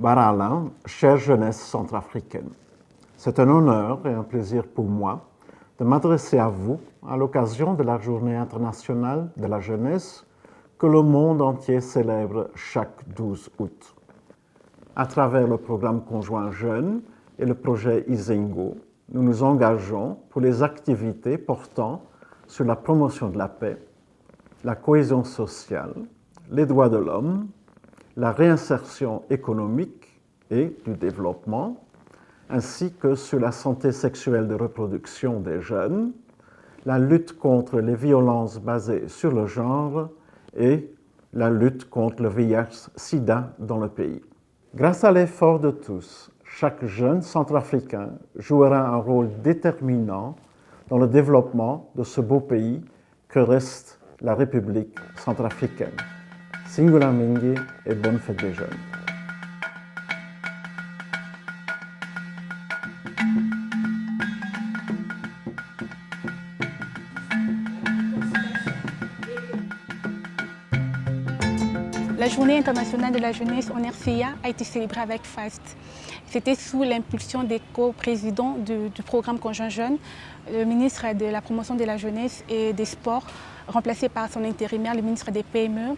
Barala, chère jeunesse centrafricaine, c'est un honneur et un plaisir pour moi de m'adresser à vous à l'occasion de la Journée internationale de la jeunesse que le monde entier célèbre chaque 12 août. À travers le programme conjoint Jeunes et le projet Izengo, nous nous engageons pour les activités portant sur la promotion de la paix, la cohésion sociale, les droits de l'homme, la réinsertion économique et du développement, ainsi que sur la santé sexuelle de reproduction des jeunes, la lutte contre les violences basées sur le genre et la lutte contre le VIH-Sida dans le pays. Grâce à l'effort de tous, chaque jeune centrafricain jouera un rôle déterminant dans le développement de ce beau pays que reste la République centrafricaine. Singula Mingi et bonne fête des jeunes. La Journée internationale de la jeunesse en RCA a été célébrée avec FAST. C'était sous l'impulsion des co-présidents du programme Conjoint Jeunes, le ministre de la Promotion de la Jeunesse et des Sports, remplacé par son intérimaire, le ministre des PME,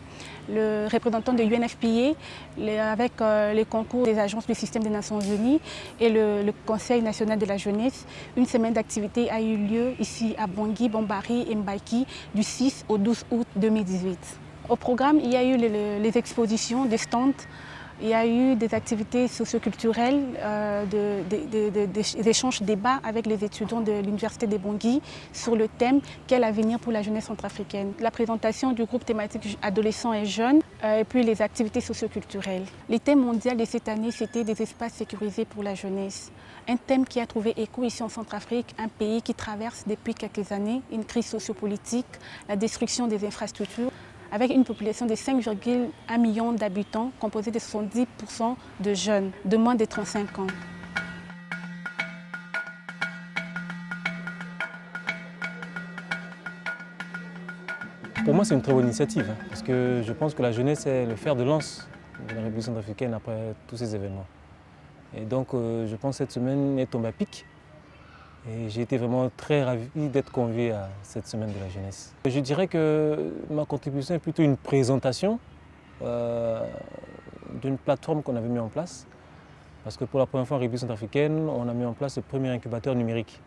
le représentant de UNFPA, avec les concours des agences du système des Nations Unies et le Conseil national de la jeunesse. Une semaine d'activité a eu lieu ici à Bangui, Bombari et Mbaki du 6 au 12 août 2018. Au programme, il y a eu les expositions, des stands, il y a eu des activités socioculturelles, des échanges débats avec les étudiants de l'Université de Bangui sur le thème « Quel avenir pour la jeunesse centrafricaine ?» La présentation du groupe thématique adolescents et jeunes, et puis les activités socioculturelles. Le thème mondial de cette année, c'était des espaces sécurisés pour la jeunesse. Un thème qui a trouvé écho ici en Centrafrique, un pays qui traverse depuis quelques années une crise sociopolitique, la destruction des infrastructures, avec une population de 5,1 millions d'habitants, composée de 70% de jeunes de moins de 35 ans. Pour moi, c'est une très bonne initiative, parce que je pense que la jeunesse est le fer de lance de la République centrafricaine après tous ces événements. Et donc, je pense que cette semaine est tombée à pic. Et j'ai été vraiment très ravi d'être convié à cette semaine de la jeunesse. Je dirais que ma contribution est plutôt une présentation d'une plateforme qu'on avait mis en place. Parce que pour la première fois en République centrafricaine, on a mis en place le premier incubateur numérique.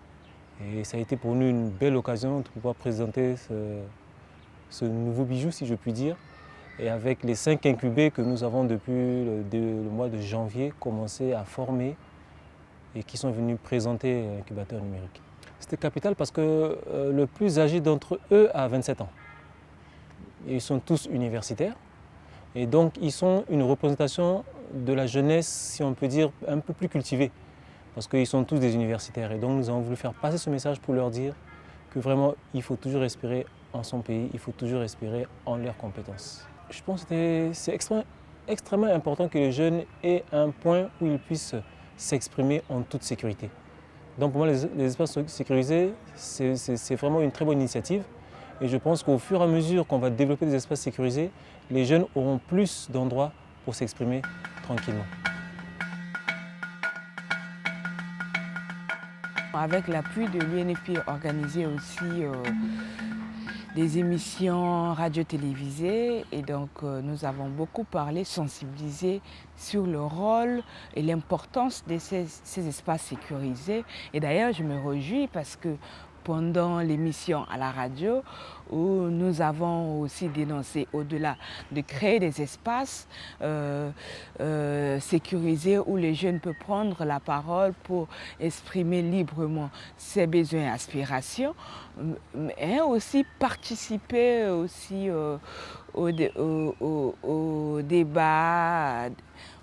Et ça a été pour nous une belle occasion de pouvoir présenter ce nouveau bijou, si je puis dire. Et avec les 5 incubés que nous avons depuis le mois de janvier commencé à former et qui sont venus présenter l'incubateur numérique. C'était capital parce que le plus âgé d'entre eux a 27 ans. Ils sont tous universitaires et donc ils sont une représentation de la jeunesse, si on peut dire, un peu plus cultivée. Parce qu'ils sont tous des universitaires et donc nous avons voulu faire passer ce message pour leur dire que vraiment il faut toujours espérer en son pays, il faut toujours espérer en leurs compétences. Je pense que c'est extrêmement important que les jeunes aient un point où ils puissent s'exprimer en toute sécurité. Donc pour moi, les espaces sécurisés, c'est vraiment une très bonne initiative. Et je pense qu'au fur et à mesure qu'on va développer des espaces sécurisés, les jeunes auront plus d'endroits pour s'exprimer tranquillement. Avec l'appui de l'UNFPA, organisé aussi des émissions radio-télévisées et donc nous avons beaucoup parlé, sensibilisé sur le rôle et l'importance de ces espaces sécurisés. Et d'ailleurs, je me réjouis parce que pendant l'émission à la radio, où nous avons aussi dénoncé, au-delà de créer des espaces sécurisés où les jeunes peuvent prendre la parole pour exprimer librement ses besoins et aspirations, mais aussi participer aussi au débat,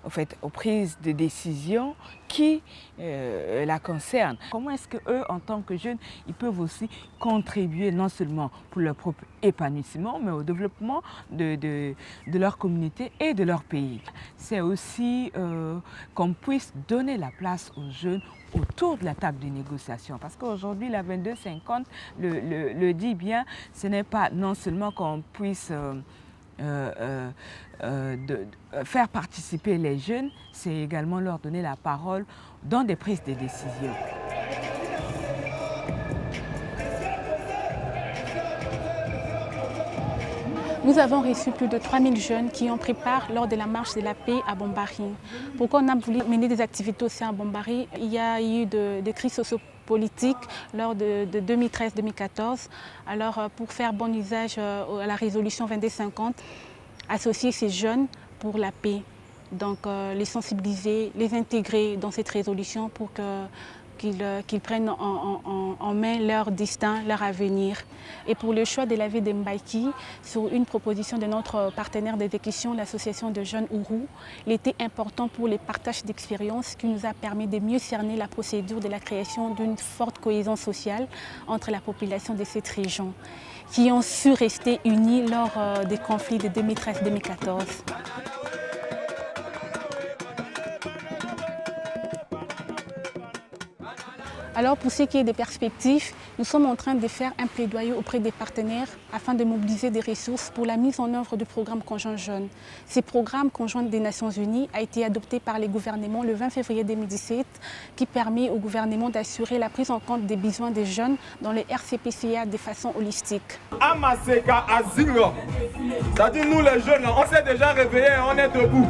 en fait, aux prises de décision qui la concernent. Comment est-ce qu'eux, en tant que jeunes, ils peuvent aussi contribuer non seulement pour leur propre épanouissement, mais au développement de leur communauté et de leur pays. C'est aussi qu'on puisse donner la place aux jeunes autour de la table de négociation. Parce qu'aujourd'hui, la 2250 le dit bien, ce n'est pas non seulement qu'on puisse faire participer les jeunes, c'est également leur donner la parole dans des prises de décision. Nous avons reçu plus de 3000 jeunes qui ont pris part lors de la marche de la paix à Bombari. Pourquoi on a voulu mener des activités aussi à Bombari? Il y a eu des crises sociopolitiques lors de 2013-2014. Alors pour faire bon usage à la résolution 2250, associer ces jeunes pour la paix. Donc les sensibiliser, les intégrer dans cette résolution pour qu'ils prennent en main leur destin, leur avenir. Et pour le choix de la ville de Mbaïki, sur une proposition de notre partenaire d'exécution, l'association de jeunes Ourou, il était important pour les partages d'expériences qui nous a permis de mieux cerner la procédure de la création d'une forte cohésion sociale entre la population de cette région, qui ont su rester unis lors des conflits de 2013-2014. Alors pour ce qui est des perspectives, nous sommes en train de faire un plaidoyer auprès des partenaires afin de mobiliser des ressources pour la mise en œuvre du programme Conjoint Jeune. Ce programme conjoint des Nations Unies a été adopté par les gouvernements le 20 février 2017 qui permet au gouvernement d'assurer la prise en compte des besoins des jeunes dans les RCPCA de façon holistique. À Maseka, à Zingo, c'est-à-dire nous les jeunes, on s'est déjà réveillés, on est debout.